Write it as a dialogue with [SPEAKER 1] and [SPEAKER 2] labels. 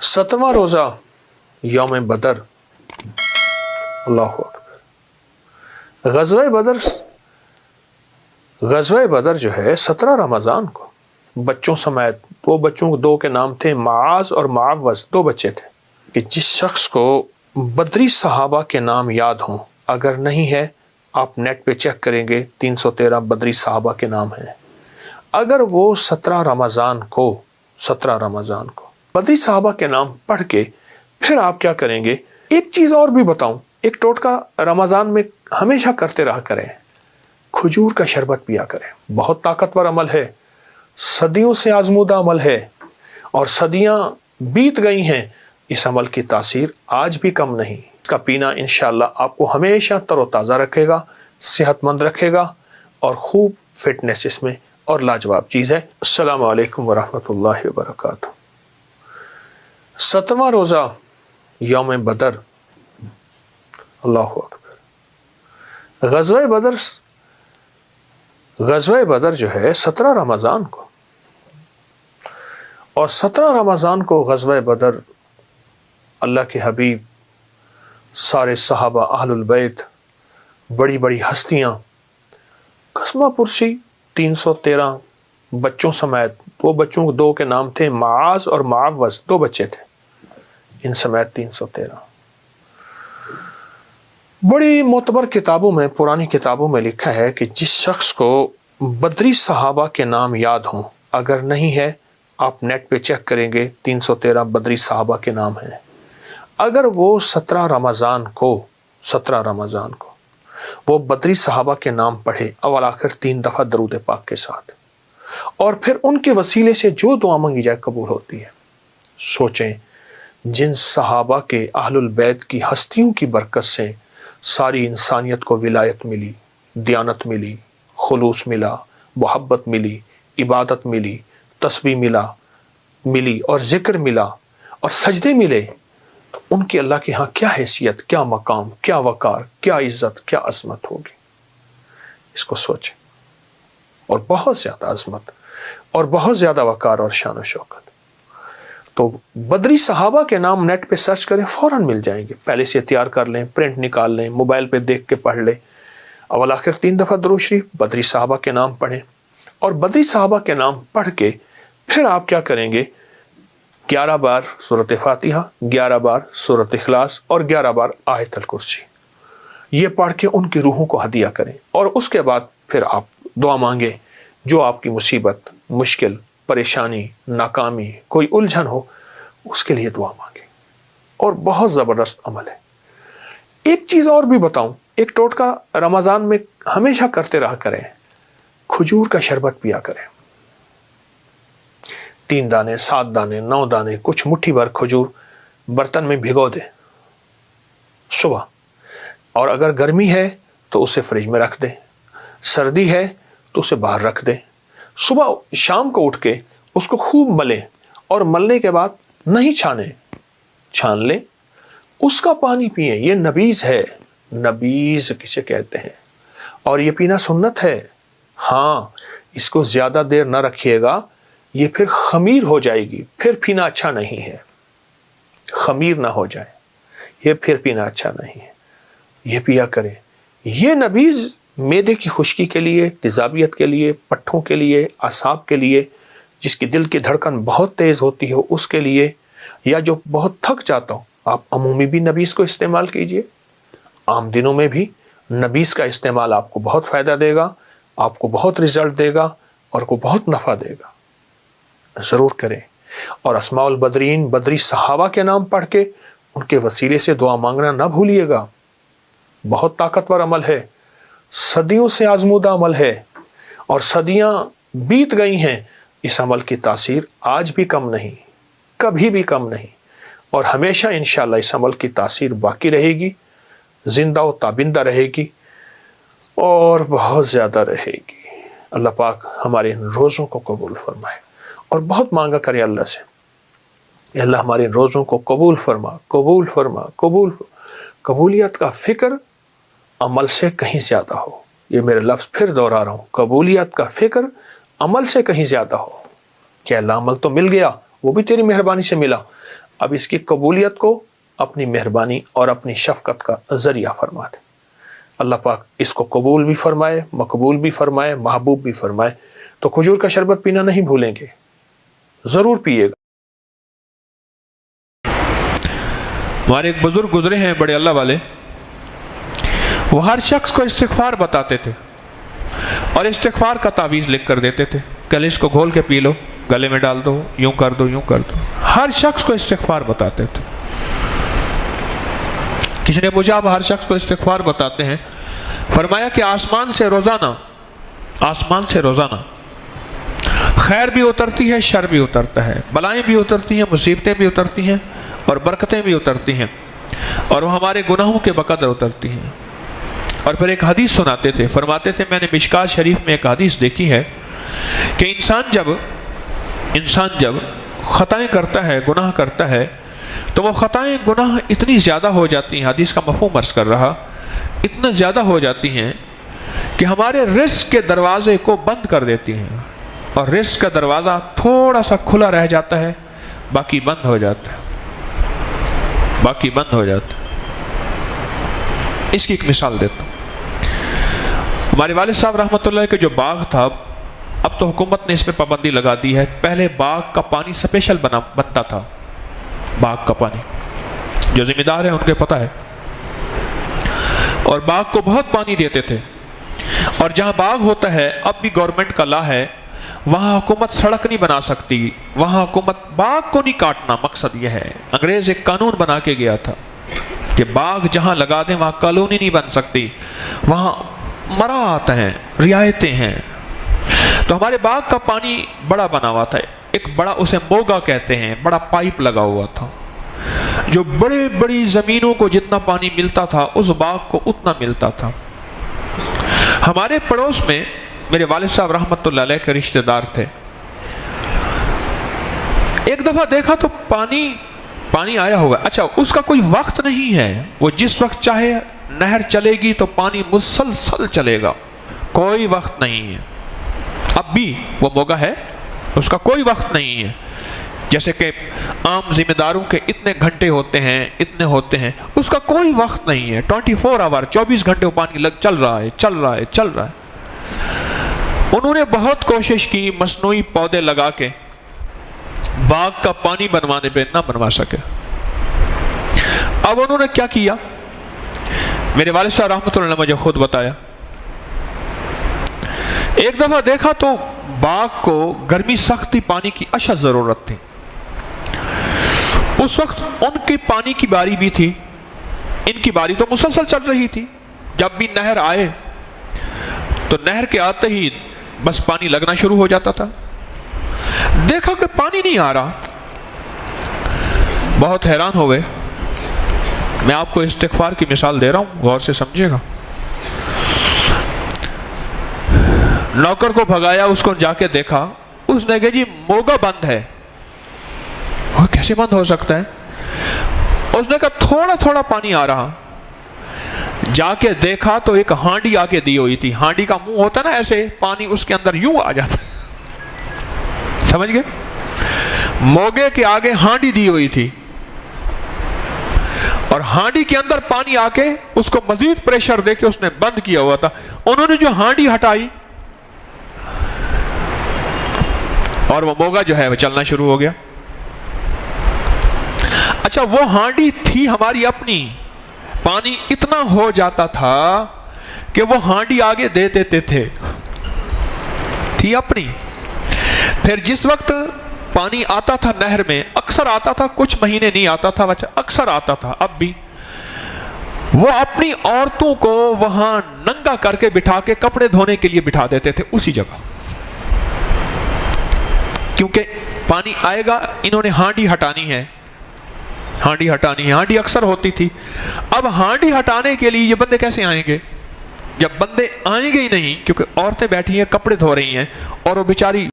[SPEAKER 1] 17वां रोज़ा यौम बदर। अल्लाह अकबर। ग़ज़वा बदर जो है 17 रमज़ान को बच्चों समेत दो के नाम थे, माज और मावज, 2 बच्चे थे। कि जिस शख्स को बदरी सहाबा के नाम याद हों, अगर नहीं है आप नेट पे चेक करेंगे, 313 बदरी सहाबा के नाम हैं। अगर वो 17 रमज़ान को बदरी सहाबा के नाम पढ़ के फिर आप क्या करेंगे, एक चीज़ और भी बताऊं, एक टोटका रमज़ान में हमेशा करते रहा करें, खजूर का शरबत पिया करें। बहुत ताकतवर अमल है, सदियों से आजमूदा अमल है और सदियां बीत गई हैं, इस अमल की तासीर आज भी कम नहीं। इसका पीना इंशाअल्लाह आपको हमेशा तरोताज़ा रखेगा, सेहतमंद रखेगा और खूब फिटनेस इसमें और लाजवाब चीज़ है। अस्सलामु अलैकुम वरहमतुल्लाहि वबरकातुहू। 17वां रोज़ा यौम बदर। अल्लाह अकबर। ग़ज़वा बदर जो है 17 रमज़ान को, और 17 रमज़ान को ग़ज़वा बदर अल्लाह के हबीब, सारे सहाबा, अहलुल बैत, बड़ी बड़ी हस्तियाँ, कसमा पुरसी 313 बच्चों समेत, 2 के नाम थे, माज और मावज, 2 बच्चे थे, इन समेत 313। बड़ी मोतबर किताबों में, पुरानी किताबों में लिखा है कि जिस शख्स को बदरी सहाबा के नाम याद हों, अगर नहीं है आप नेट पे चेक करेंगे, 313 बदरी सहाबा के नाम हैं। अगर वो 17 रमज़ान को वो बदरी सहाबा के नाम पढ़े, अव्वल आखिर 3 दफ़ा दरूद पाक के साथ, और फिर उनके वसीले से जो दुआ मांगी जाए कबूल होती है। सोचें, जिन सहाबा के, अहलुल बैत की हस्तियों की बरकत से सारी इंसानियत को विलायत मिली, दियानत मिली, खुलूस मिला, मोहब्बत मिली, इबादत मिली, तस्बीह मिली और ज़िक्र मिला और सजदे मिले, तो उनकी अल्लाह के यहाँ क्या हैसियत, क्या मकाम, क्या वकार, क्या इज़्ज़त, क्या अज़मत होगी। इसको सोचें। और बहुत ज़्यादा अज़मत और बहुत ज़्यादा वकार और शान व शौकत। तो बदरी सहाबा के नाम नेट पे सर्च करें, फ़ौरन मिल जाएंगे। पहले से तैयार कर लें, प्रिंट निकाल लें, मोबाइल पे देख के पढ़ लें। अव्वल आखिर 3 दफ़ा दुरूद शरीफ बदरी सहाबा के नाम पढ़ें, और बदरी सहाबा के नाम पढ़ के फिर आप क्या करेंगे, 11 बार सूरत फातिहा, 11 बार सूरत इखलास और 11 बार आयतुल कुर्सी, ये पढ़ के उनकी रूहों को हदिया करें। और उसके बाद फिर आप दुआ मांगे, जो आपकी मुसीबत, मुश्किल, परेशानी, नाकामी, कोई उलझन हो, उसके लिए दुआ मांगे। और बहुत ज़बरदस्त अमल है। एक चीज़ और भी बताऊं, एक टोटका रमज़ान में हमेशा करते रहा करें, खजूर का शरबत पिया करें। 3 दाने, 7 दाने, 9 दाने, कुछ मुट्ठी भर खजूर बर्तन में भिगो दें सुबह, और अगर गर्मी है तो उसे फ्रिज में रख दें, सर्दी है तो उसे बाहर रख दें। सुबह शाम को उठ के उसको खूब मलें, और मलने के बाद नहीं छान लें, उसका पानी पिएं। ये नबीज़ है, नबीज़ किसे कहते हैं, और ये पीना सुन्नत है। हाँ, इसको ज़्यादा देर न रखिएगा, ये फिर खमीर हो जाएगी, फिर पीना अच्छा नहीं है। खमीर ना हो जाए, ये फिर पीना अच्छा नहीं है। ये पिया करें। ये नबीज़ मेदे की खुश्की के लिए, तेज़ाबियत के लिए, पट्ठों के लिए, आसाब के लिए, जिसकी दिल की धड़कन बहुत तेज़ होती हो उसके लिए, या जो बहुत थक जाता हो, आप अमूमी भी नबीज़ को इस्तेमाल कीजिए। आम दिनों में भी नबीज़ का इस्तेमाल आपको बहुत फ़ायदा देगा, आपको बहुत रिज़ल्ट देगा और को बहुत नफ़ा देगा। ज़रूर करें। और अस्माउल बदरीन, बदरी सहाबा के नाम पढ़ के उनके वसीले से दुआ मांगना ना भूलिएगा। बहुत ताकतवर अमल है, सदियों से आजमूदा अमल है और सदियां बीत गई हैं, इस अमल की तासीर आज भी कम नहीं, कभी भी कम नहीं, और हमेशा इंशाअल्लाह इस अमल की तासीर बाकी रहेगी, जिंदा व ताबिंदा रहेगी और बहुत ज़्यादा रहेगी। अल्लाह पाक हमारे इन रोज़ों को कबूल फरमाए। और बहुत मांगा करे अल्लाह से, अल्लाह हमारे रोज़ों को कबूल फरमा, कबूल फरमा, कबूलियत का फ़िक्र अमल से कहीं ज़्यादा हो। ये मेरे लफ्ज़ फिर दोहरा रहा हूँ, कबूलियत का फ़िक्र अमल से कहीं ज़्यादा हो। कि अल्लाह अमल तो मिल गया, वो भी तेरी मेहरबानी से मिला, اب اس کی قبولیت کو اپنی مہربانی اور اپنی شفقت کا ذریعہ فرما دے۔ اللہ پاک اس کو قبول بھی فرمائے، مقبول بھی فرمائے، محبوب بھی فرمائے۔ تو کھجور کا شربت پینا نہیں بھولیں گے، ضرور پیئے گا۔ ہمارے ایک بزرگ گزرے ہیں بڑے اللہ والے، وہ ہر شخص کو استغفار بتاتے تھے اور استغفار کا تعویذ لکھ کر دیتے تھے، کل اس کو گھول کے پی لو، گلے میں ڈال دو، یوں کر دو، یوں کر دو۔ ہر شخص کو استغفار بتاتے تھے۔ کسی نے پوچھا آپ ہر شخص کو استغفار بتاتے ہیں؟ فرمایا کہ آسمان سے روزانہ خیر بھی اترتی ہے، شر بھی اترتا ہے، بلائیں بھی اترتی ہیں، مصیبتیں بھی اترتی ہیں اور برکتیں بھی اترتی ہیں، اور وہ ہمارے گناہوں کے بقدر اترتی ہیں۔ اور پھر ایک حدیث سناتے تھے، فرماتے تھے میں نے مشکات شریف میں ایک حدیث دیکھی ہے کہ انسان جب خطائیں کرتا ہے، گناہ کرتا ہے، تو وہ خطائیں گناہ اتنی زیادہ ہو جاتی ہیں، حدیث کا مفہوم عرض کر رہا، اتنا زیادہ ہو جاتی ہیں کہ ہمارے رزق کے دروازے کو بند کر دیتی ہیں، اور رزق کا دروازہ تھوڑا سا کھلا رہ جاتا ہے، باقی بند ہو جاتا ہے۔ اس کی ایک مثال دیتا ہوں۔ ہمارے والد صاحب رحمۃ اللہ کے جو باغ تھا، اب تو حکومت نے اس پہ پابندی لگا دی ہے، پہلے باغ کا پانی اسپیشل بنتا تھا، باغ کا پانی جو ذمہ دار ہیں ان کے پتہ ہے، اور باغ کو بہت پانی دیتے تھے۔ اور جہاں باغ ہوتا ہے، اب بھی گورنمنٹ کا لا ہے، وہاں حکومت سڑک نہیں بنا سکتی، وہاں حکومت باغ کو نہیں کاٹنا، مقصد یہ ہے۔ انگریز ایک قانون بنا کے گیا تھا کہ باغ جہاں لگا دیں وہاں کالونی نہیں بن سکتی، وہاں مراعات ہیں، رعایتیں ہیں۔ تو ہمارے باغ کا پانی بڑا بنا ہوا تھا، ایک بڑا، اسے موگا کہتے ہیں، بڑا پائپ لگا ہوا تھا، جو بڑی زمینوں کو جتنا پانی ملتا تھا اس باغ کو اتنا ملتا تھا۔ ہمارے پڑوس میں میرے والد صاحب رحمۃ اللہ علیہ کے رشتہ دار تھے۔ ایک دفعہ دیکھا تو پانی آیا ہوا ہے، اچھا اس کا کوئی وقت نہیں ہے، وہ جس وقت چاہے نہر چلے گی تو پانی مسلسل چلے گا، کوئی وقت نہیں ہے۔ اب بھی وہ موگا ہے، اس کا کوئی وقت نہیں ہے، جیسے کہ عام ذمہ داروں کے اتنے گھنٹے ہوتے ہیں، اس کا کوئی وقت نہیں ہے، 24 آور 24 گھنٹے پانی چل رہا ہے۔ انہوں نے بہت کوشش کی، مصنوعی پودے لگا کے باغ کا پانی بنوانے پہ نہ بنوا سکے۔ اب انہوں نے کیا کیا، میرے والد صاحب رحمۃ اللہ نے مجھے خود بتایا۔ ایک دفعہ دیکھا تو باغ کو گرمی سختی پانی کی اشد ضرورت تھی، اس وقت ان کی پانی کی باری بھی تھی، ان کی باری تو مسلسل چل رہی تھی۔ جب بھی نہر آئے تو نہر کے آتے ہی بس پانی لگنا شروع ہو جاتا تھا۔ دیکھا کہ پانی نہیں آ رہا، بہت حیران ہو گئے۔ میں آپ کو استغفار کی مثال دے رہا ہوں، غور سے سمجھے گا۔ نوکر کو بھگایا، اس کو جا کے دیکھا، اس نے کہا جی موگا بند ہے۔ وہ کیسے بند ہو سکتا ہے؟ اس نے کہا تھوڑا تھوڑا پانی آ رہا۔ جا کے دیکھا تو ایک ہانڈی آ کے دی ہوئی تھی، ہانڈی کا منہ ہوتا نا ایسے، پانی اس کے اندر یوں آ جاتا، سمجھ گئے؟ موگے کے آگے ہانڈی دی ہوئی تھی، اور ہانڈی کے اندر پانی آ کے اس کو مزید پریشر دے کے اس نے بند کیا ہوا تھا۔ انہوں نے جو ہانڈی ہٹائی اور وہ موگا جو ہے وہ چلنا شروع ہو گیا۔ اچھا وہ ہانڈی تھی ہماری اپنی، پانی اتنا ہو جاتا تھا کہ وہ ہانڈی آگے دے دیتے تھے، تھی اپنی۔ پھر جس وقت پانی آتا تھا نہر میں، اکثر آتا تھا، کچھ مہینے نہیں آتا تھا، اکثر آتا تھا، اب بھی وہ اپنی عورتوں کو وہاں ننگا کر کے بٹھا کے کپڑے دھونے کے لیے بٹھا دیتے تھے اسی جگہ، کیونکہ پانی آئے گا، انہوں نے ہانڈی ہٹانی ہے، ہانڈی اکثر ہوتی تھی۔ اب ہانڈی ہٹانے کے لیے یہ بندے کیسے آئیں گے؟ جب بندے آئیں گے ہی نہیں، کیونکہ عورتیں بیٹھی ہیں کپڑے دھو رہی ہیں، اور وہ بیچاری